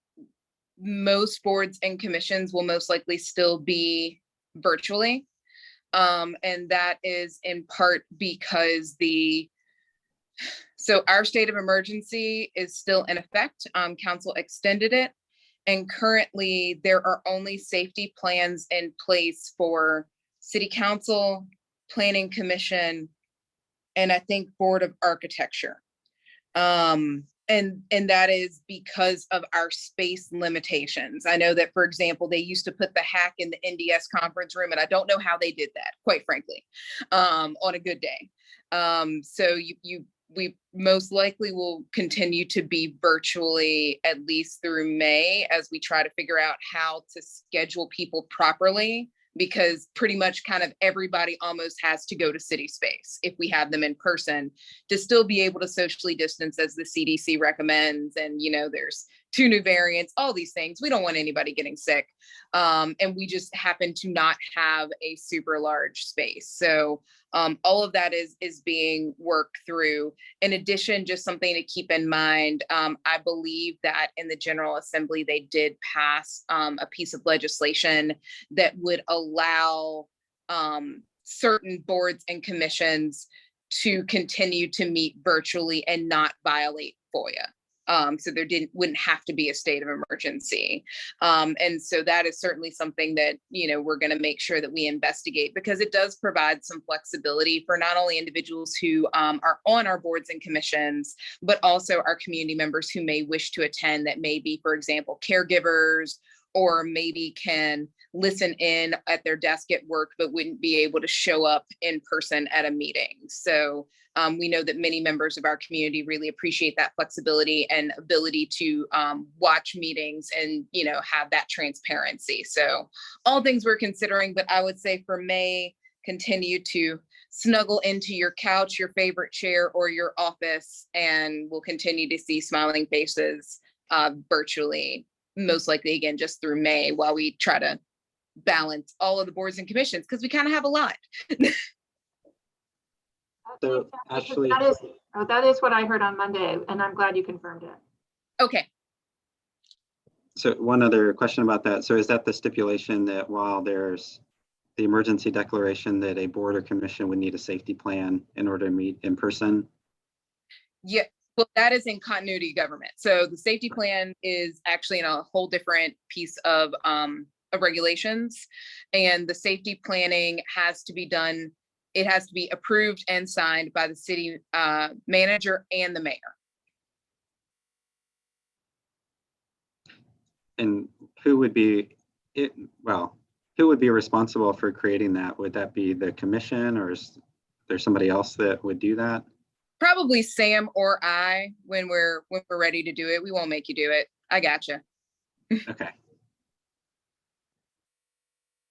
most boards and commissions will most likely still be virtually. And that is in part because so our state of emergency is still in effect. Council extended it. And currently there are only safety plans in place for city council, planning commission, and I think Board of Architecture. And that is because of our space limitations. I know that, for example, they used to put the hack in the NDS conference room, and I don't know how they did that, quite frankly, on a good day. So we most likely will continue to be virtually at least through May as we try to figure out how to schedule people properly, because pretty much kind of everybody almost has to go to city space if we have them in person to still be able to socially distance as the CDC recommends. And, you know, there's 2 new variants, all these things. We don't want anybody getting sick. And we just happen to not have a super large space. So all of that is being worked through. In addition, just something to keep in mind, I believe that in the General Assembly, they did pass a piece of legislation that would allow certain boards and commissions to continue to meet virtually and not violate FOIA. So there wouldn't have to be a state of emergency. And so that is certainly something that, you know, we're going to make sure that we investigate, because it does provide some flexibility for not only individuals who are on our boards and commissions, but also our community members who may wish to attend, that may be, for example, caregivers, or maybe can listen in at their desk at work, but wouldn't be able to show up in person at a meeting. So we know that many members of our community really appreciate that flexibility and ability to watch meetings and, you know, have that transparency. So all things we're considering, but I would say for May, continue to snuggle into your couch, your favorite chair, or your office, and we'll continue to see smiling faces virtually, most likely again, just through May, while we try to balance all of the boards and commissions, because we kind of have a lot. So Ashley, that is what I heard on Monday, and I'm glad you confirmed it. Okay. so one other question about that. So is that the stipulation that while there's the emergency declaration, that a board or commission would need a safety plan in order to meet in person? Yeah, well, that is in continuity government. So the safety plan is actually in a whole different piece of regulations, and the safety planning has to be done. It has to be approved and signed by the city manager and the mayor. And who would be it? Well, who would be responsible for creating that? Would that be the commission, or is there somebody else that would do that? Probably Sam or I, when we're ready to do it. We won't make you do it. I gotcha. Okay.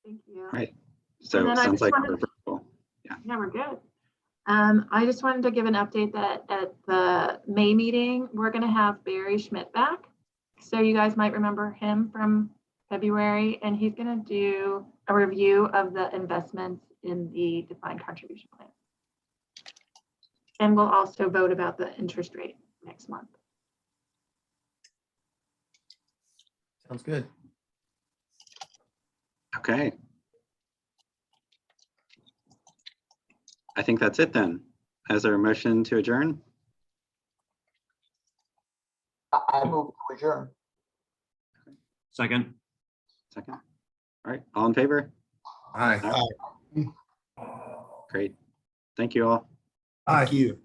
Thank you. Right. So it sounds like we're virtual. Yeah, we're good. I just wanted to give an update that at the May meeting, we're going to have Barry Schmidt back. So you guys might remember him from February, and he's going to do a review of the investments in the defined contribution plan. And we'll also vote about the interest rate next month. Sounds good. Okay. I think that's it then. Is there a motion to adjourn? I move to adjourn. Second. Second. All right, all in favor? Aye. Great. Thank you all. Aye. Thank you.